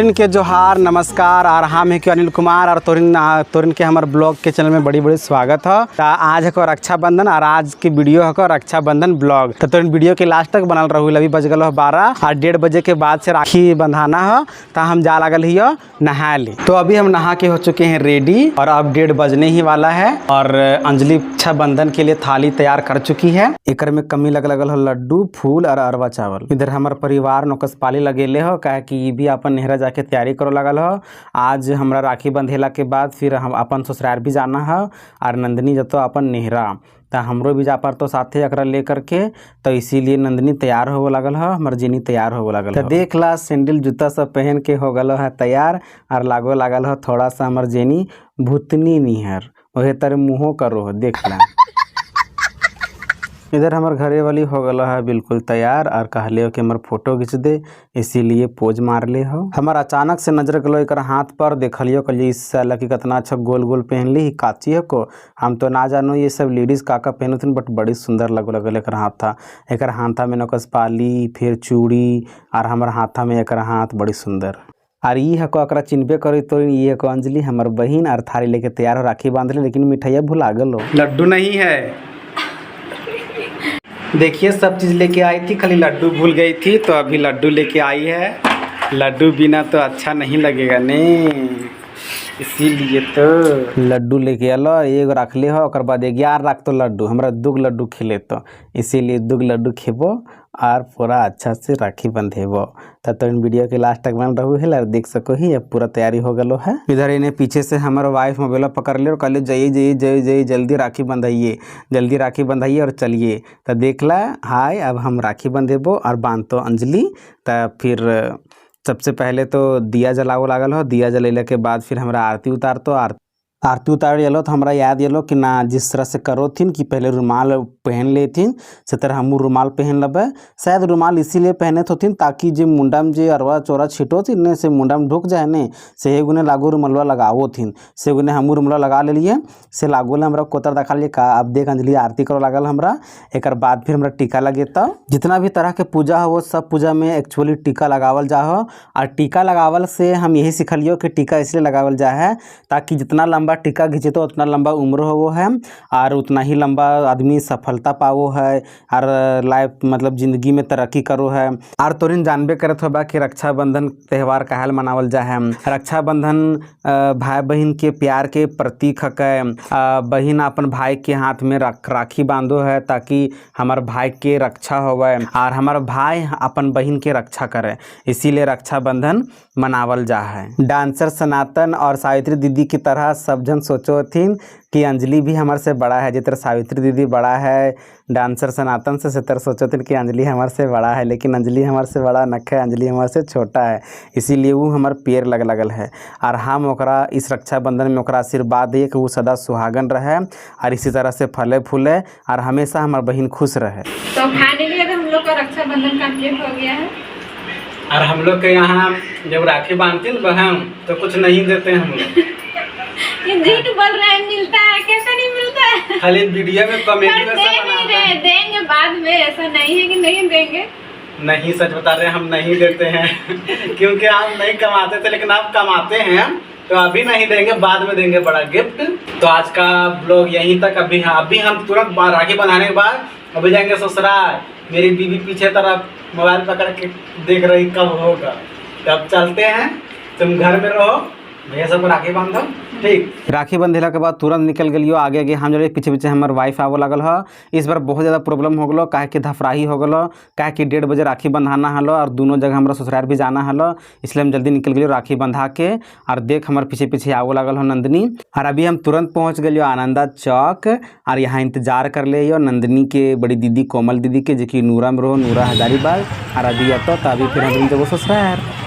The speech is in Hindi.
तोरिन के जोहार नमस्कार और हम है कि अनिल कुमार और तोरिन के हमारे ब्लॉग के चैनल में बड़ी स्वागत है। आज है रक्षाबंधन और आज की वीडियो है रक्षाबंधन ब्लॉग। तो तोरिन वीडियो के लास्ट तक बनल रहू। अभी बज गल 12 और 1:30 बजे के बाद से राखी बंधाना है। तो हम जा लगल ही नहा ली। तो अभी हम नहा के हो चुके हैं रेडी और अब 1:30 बजने ही वाला है। और अंजलि रक्षाबंधन के लिए थाली तैयार कर चुकी है। एक में कमी लगल हो लड्डू फूल और अरवा चावल। इधर हमारे परिवार नौकस पाली लगेले हो काहे कि ये भी अपन नेहरा जाके तैयारी करो लगल हो। आज हमरा राखी बंधेला के बाद फिर हम अपन ससुराल भी जाना है और नंदनी जतो अपन नेहरा तो हमरो भी जा पर तो साथे एकरा ले करके। तो इसीलिए नंदनी तैयार हो लगल है, हमर जेनी तैयार हो लगल है। तो देख ला सैंडल जूता सब पहन के हो गल है तैयार और लागो लागल है थोड़ा सा हमर जेनी भूतनी निहर वही तरह मुँहो करो हो देख ला। इधर हमार घरे वाली हो गला है बिल्कुल तैयार और कहले हो कि हमार फोटो खींच दे इसीलिए पोज मार ले हो। हमार अचानक से नजर गलो एक हाथ पर देखलियो कल इस साल की कितना अच्छा गोल गोल पहन ली काची है को। हम तो ना जानो ये सब लेडीज काका पहनत बट बड़ी सुंदर लगल एक हाथ था। एक हाथा में नकस पाली फिर चूड़ी और हमार हाथा में एक हाथ बड़ी सुंदर। और ये हको अकरा चिन्हबे करी तो ये हको अंजलि हमार बहन और थारी लेके तैयार हो राखी बांध ले। लेकिन मिठाइया भुला गलो लड्डू नहीं है। देखिए सब चीज़ लेके आई थी खाली लड्डू भूल गई थी तो अभी लड्डू लेके आई है। लड्डू बिना तो अच्छा नहीं लगेगा ने इसीलिए तो लड्डू लेके आलो एगो रख ले हो। और बाद 11 रख तो लड्डू हमरा 2 लड्डू खिले तो इसीलिए 2 लड्डू खेबो और पूरा अच्छा से राखी बंधेबो। तो इन वीडियो के लास्ट तक बन रहू है और देख सको ही अब पूरा तैयारी हो गलो है। इधर इन्हें पीछे से हमारे वाइफ मोबाइल पकड़ ले और कहले जाइए जल्दी राखी बंधाइए और चलिए। तो देख ला हाय अब हम राखी बंधेबो और बांध तो अंजलि। तो फिर सबसे पहले तो दिया जलाओ लागल हो। दिया जलेले के बाद फिर हमरा आरती उतार तो आरती उतार येलो तो हमरा याद येलो कि ना जिस तरह से करो थीन कि पहले रुमाल पहन लेथिन से तरह हम रुमाल पहन लबे। शायद रुमाल इसीलिए पहने थोथिन ताकि जे मुंडा में जे अरवा चोरा छिटो थी ने से मुंडा में ढुक जाए ने से गुने लागू रुमलवा लगावो थीन से गुने हम रुमलवा लगा ले लिए से लागू ले हमरा कोतर देखा लिए का। अब देख अंजलि आरती करो लागल हमरा। एक बाद फिर हमरा टीका लगे तो जितना भी तरह के पूजा हो वो सब पूजा में एक्चुअली टीका लगावल जा हो। और टीका लगावल से हम यही सिखलियो कि टीका इसलिए लगावल जा है ताकि जितना लंबा टीका खींचे तो उतना लंबा उम्र हो वो है और उतना ही लंबा आदमी सफलता पावो है और लाइफ मतलब जिंदगी में तरक्की करो है। और तोरिन जानबे करत होबा कि रक्षाबंधन त्यौहार काहे मनावल जा है। रक्षाबंधन भाई बहन के प्यार के प्रतीक है। बहन अपन भाई के हाथ में राखी बांधो है ताकि हमार भाई के रक्षा होवे और हमार भाई अपन बहन के रक्षा करे इसीलिए रक्षाबंधन मनावल जा है। डांसर सनातन और सावित्री दीदी की तरह सब जन सोचो थीन कि अंजलि भी हमारे से बड़ा है। जितर सावित्री दीदी बड़ा है डांसर सनातन से तर सोचो थीन कि अंजलि हमारे से बड़ा है। लेकिन अंजलि हमारे से बड़ा नख है, अंजलि हमारे से छोटा है इसीलिए वो हमारे पैर लगल है। और हम ओकरा इस रक्षाबंधन में ओकरा आशीर्वाद दिए कि वो सदा सुहागन रहे और इसी तरह से फले फूले और हमेशा हमार बहन खुश रहे। तो फाइनली हम लोग का रक्षाबंधन कंप्लीट हो गया है। और हम लोग के यहाँ जब राखी बांधती है बहन तो कुछ नहीं देते हम लोग। ये झूठ बोल रहे हैं मिलता है कैसे नहीं मिलता है। खाली वीडियो में कॉमेडी वैसा बनाते हैं। देंगे बाद में ऐसा नहीं है कि नहीं देंगे। नहीं सच बता रहे हैं हम नहीं देते हैं क्योंकि हम नहीं कमाते थे लेकिन आप कमाते हैं तो अभी नहीं देंगे बाद में देंगे बड़ा गिफ्ट। तो आज का ब्लॉग यहीं तक। अभी हम तुरंत राखी बनाने के बाद अभी जाएंगे ससुराल। मेरी बीवी पीछे तरफ मोबाइल पकड़ के देख रही कब होगा। तब चलते हैं तुम घर में रहो भैया सब राखी बांधो ठीक। राखी बंधेला के बाद तुरंत निकल गलियो आगे हम जब पीछे हमारे वाइफ आवे लगल हो। इस बार बहुत ज़्यादा प्रॉब्लम हो गलो काहे कि धफराही हो गलो काहे कि 1:30 बजे राखी बंधाना हलो और दोनों जगह हमारा ससुराल भी जाना हलो इसलिए हम जल्दी निकल गलियो राखी बंधा के। और देख हमारे पीछे आवे लगल हो नंदनी। और अभी हम तुरंत पहुँच गलियो आनंदा चौक और यहाँ इंतजार कर ले नंदनी के बड़ी दीदी कोमल दीदी के जो कि नूरा में रहो नूरा हजारीबाग। और अभी अतो तो अभी फिर हम जब ससुराल